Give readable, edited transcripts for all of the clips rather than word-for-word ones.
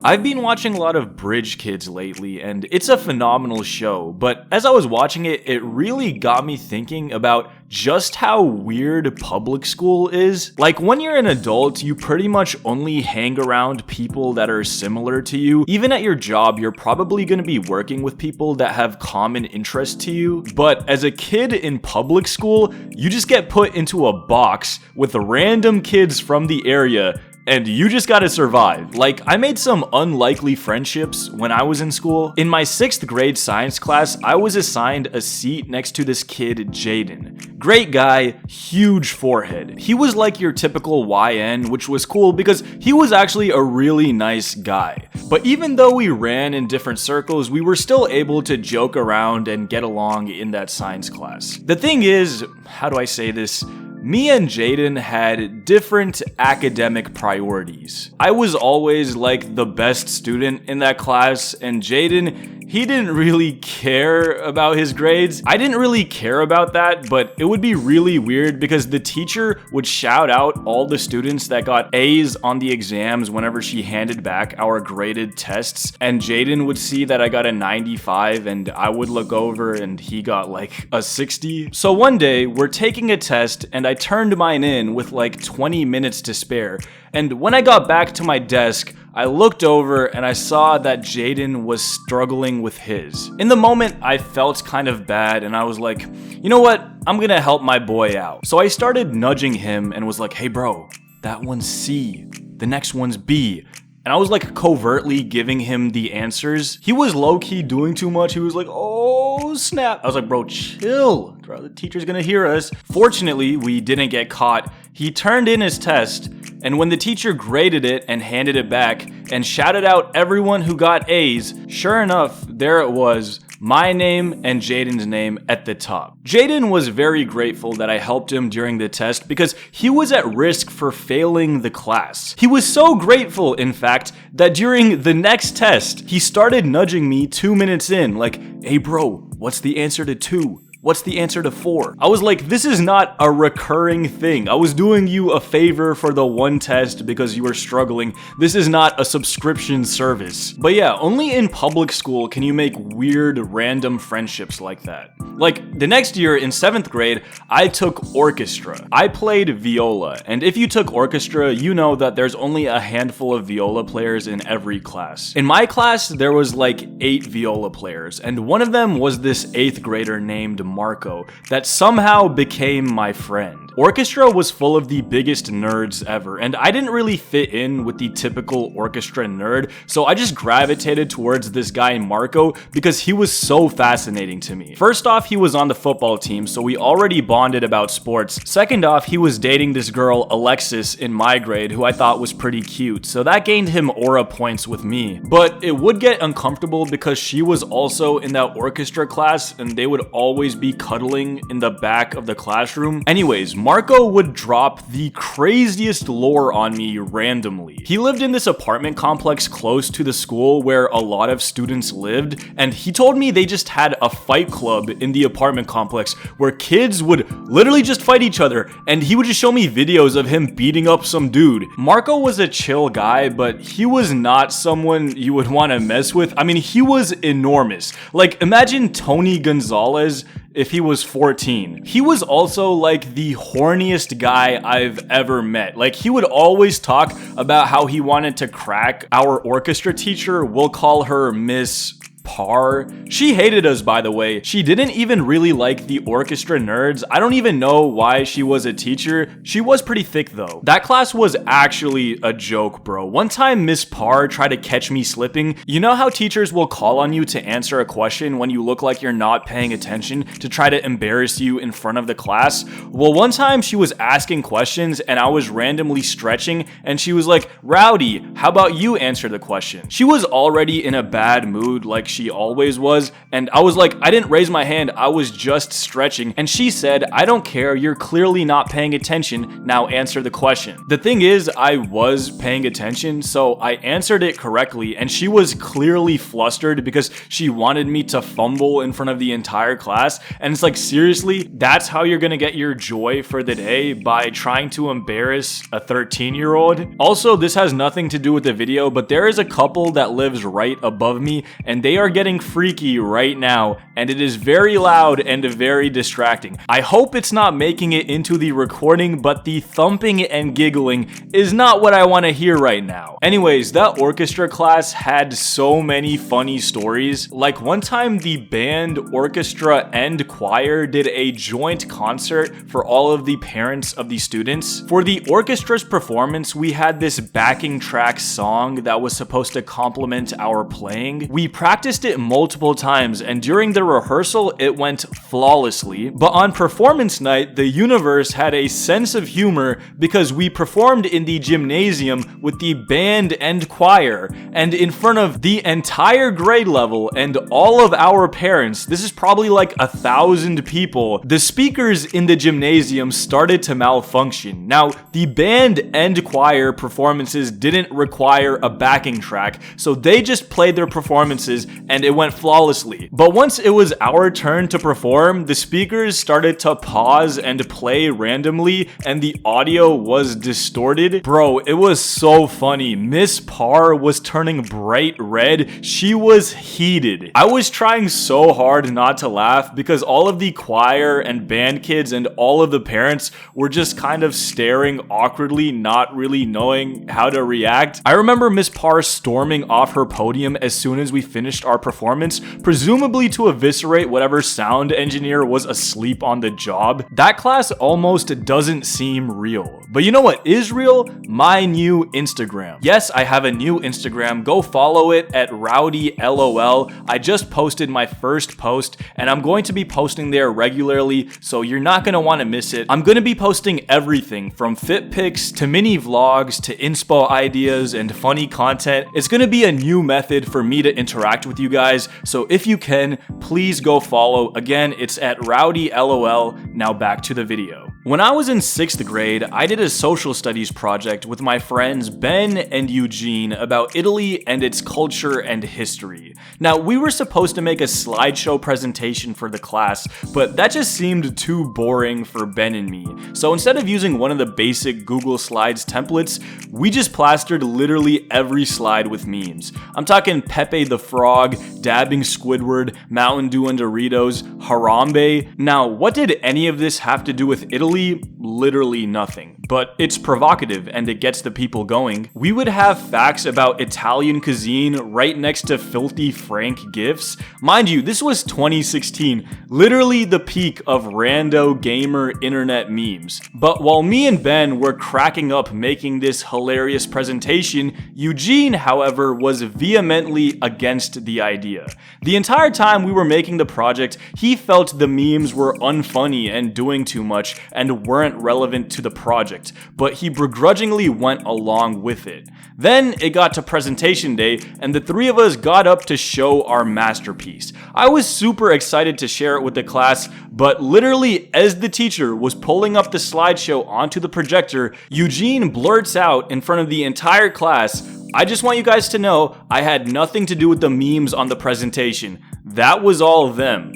I've been watching a lot of Bridge Kids lately, and it's a phenomenal show, but as I was watching it, it really got me thinking about just how weird public school is. Like, when you're an adult, you pretty much only hang around people that are similar to you. Even at your job, you're probably gonna be working with people that have common interests to you, but as a kid in public school, you just get put into a box with random kids from the area, and you just gotta survive. Like, I made some unlikely friendships when I was in school. In my 6th grade science class, I was assigned a seat next to this kid, Jaden. Great guy, huge forehead. He was like your typical YN, which was cool because he was actually a really nice guy. But even though we ran in different circles, we were still able to joke around and get along in that science class. The thing is, how do I say this? Me and Jaden had different academic priorities. I was always like the best student in that class, and Jaden, he didn't really care about his grades. I didn't really care about that, but it would be really weird because the teacher would shout out all the students that got A's on the exams whenever she handed back our graded tests, and Jaden would see that I got a 95 and I would look over and he got like a 60. So one day, we're taking a test and I turned mine in with like 20 minutes to spare, and when I got back to my desk, I looked over and I saw that Jaden was struggling with his. In the moment, I felt kind of bad and I was like, you know what? I'm gonna help my boy out. So I started nudging him and was like, hey bro, that one's C, the next one's B. And I was like covertly giving him the answers. He was low-key doing too much. He was like, oh snap. I was like, bro, chill. Bro, the teacher's gonna hear us. Fortunately, we didn't get caught. He turned in his test, and when the teacher graded it and handed it back and shouted out everyone who got A's, sure enough, there it was, my name and Jaden's name at the top. Jaden was very grateful that I helped him during the test because he was at risk for failing the class. He was so grateful, in fact, that during the next test, he started nudging me 2 minutes in, like, hey bro, what's the answer to 2? What's the answer to 4? I was like, this is not a recurring thing. I was doing you a favor for the one test because you were struggling. This is not a subscription service. But yeah, only in public school can you make weird, random friendships like that. Like, the next year in 7th grade, I took Orchestra. I played viola, and if you took Orchestra, you know that there's only a handful of viola players in every class. In my class, there was like 8 viola players, and one of them was this 8th grader named Marco that somehow became my friend. Orchestra was full of the biggest nerds ever, and I didn't really fit in with the typical orchestra nerd, so I just gravitated towards this guy Marco because he was so fascinating to me. First off, he was on the football team, so we already bonded about sports. Second off, he was dating this girl Alexis in my grade who I thought was pretty cute, so that gained him aura points with me. But it would get uncomfortable because she was also in that orchestra class and they would always be cuddling in the back of the classroom. Anyways, Marco would drop the craziest lore on me randomly. He lived in this apartment complex close to the school where a lot of students lived, and he told me they just had a fight club in the apartment complex where kids would literally just fight each other, and he would just show me videos of him beating up some dude. Marco was a chill guy, but he was not someone you would want to mess with. I mean, he was enormous. Like, imagine Tony Gonzalez if he was 14. He was also like the horniest guy I've ever met. Like, he would always talk about how he wanted to crack our orchestra teacher. We'll call her Miss Par. She hated us, by the way. She didn't even really like the orchestra nerds. I don't even know why she was a teacher. She was pretty thick though. That class was actually a joke, bro. One time Miss Par tried to catch me slipping. You know how teachers will call on you to answer a question when you look like you're not paying attention to try to embarrass you in front of the class? Well, one time she was asking questions and I was randomly stretching and she was like, Rowdy, how about you answer the question? She was already in a bad mood, like she always was, and I was like, I didn't raise my hand, I was just stretching, and she said, I don't care, you're clearly not paying attention, now answer the question. The thing is, I was paying attention, so I answered it correctly, and she was clearly flustered because she wanted me to fumble in front of the entire class, and it's like, seriously, that's how you're gonna get your joy for the day, by trying to embarrass a 13-year-old? Also, this has nothing to do with the video, but there is a couple that lives right above me, and they are getting freaky right now, and it is very loud and very distracting. I hope it's not making it into the recording, but the thumping and giggling is not what I want to hear right now. Anyways, that orchestra class had so many funny stories. Like one time the band, orchestra, and choir did a joint concert for all of the parents of the students. For the orchestra's performance, we had this backing track song that was supposed to complement our playing. We practiced it multiple times, and during the rehearsal it went flawlessly, but on performance night the universe had a sense of humor because we performed in the gymnasium with the band and choir, and in front of the entire grade level and all of our parents. This is probably like 1,000 people. The speakers in the gymnasium started to malfunction. Now, the band and choir performances didn't require a backing track, so they just played their performances and it went flawlessly. But once it was our turn to perform, the speakers started to pause and play randomly, and the audio was distorted. Bro, it was so funny. Miss Parr was turning bright red. She was heated. I was trying so hard not to laugh because all of the choir and band kids and all of the parents were just kind of staring awkwardly, not really knowing how to react. I remember Miss Parr storming off her podium as soon as we finished our performance, presumably to eviscerate whatever sound engineer was asleep on the job. That class almost doesn't seem real. But you know what is real? My new Instagram. Yes, I have a new Instagram. Go follow it at RowdyLOL. I just posted my first post, and I'm going to be posting there regularly, so you're not going to want to miss it. I'm going to be posting everything from fit pics to mini vlogs to inspo ideas and funny content. It's going to be a new method for me to interact with you guys, so if you can, please go follow. Again, it's at RowdyLOL. Now back to the video. When I was in 6th grade, I did a social studies project with my friends Ben and Eugene about Italy and its culture and history. Now, we were supposed to make a slideshow presentation for the class, but that just seemed too boring for Ben and me. So instead of using one of the basic Google Slides templates, we just plastered literally every slide with memes. I'm talking Pepe the Frog, dabbing Squidward, Mountain Dew and Doritos, Harambe. Now, what did any of this have to do with Italy? Literally nothing, but it's provocative and it gets the people going. We would have facts about Italian cuisine right next to filthy Frank gifs. Mind you, this was 2016, literally the peak of rando gamer internet memes. But while me and Ben were cracking up making this hilarious presentation, Eugene, however, was vehemently against the idea. The entire time we were making the project, he felt the memes were unfunny and doing too much and weren't relevant to the project, but he begrudgingly went along with it. Then it got to presentation day, and the three of us got up to show our masterpiece. I was super excited to share it with the class, but literally as the teacher was pulling up the slideshow onto the projector, Eugene blurts out in front of the entire class, "I just want you guys to know I had nothing to do with the memes on the presentation. That was all them."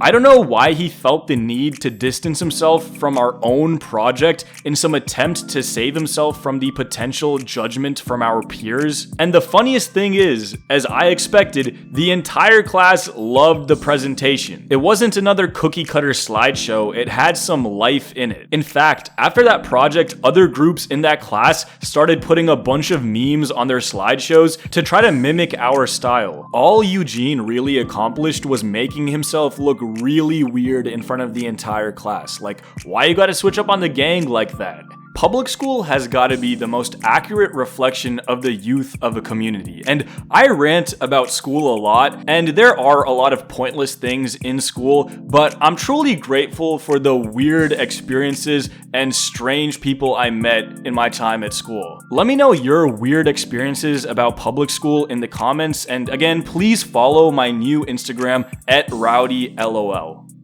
I don't know why he felt the need to distance himself from our own project in some attempt to save himself from the potential judgment from our peers. And the funniest thing is, as I expected, the entire class loved the presentation. It wasn't another cookie cutter slideshow, it had some life in it. In fact, after that project, other groups in that class started putting a bunch of memes on their slideshows to try to mimic our style. All Eugene really accomplished was making himself look really weird in front of the entire class. Like, why you gotta switch up on the gang like that? public school has got to be the most accurate reflection of the youth of a community. And I rant about school a lot, and there are a lot of pointless things in school, but I'm truly grateful for the weird experiences and strange people I met in my time at school. Let me know your weird experiences about public school in the comments, and again, please follow my new Instagram @RowdyLOL.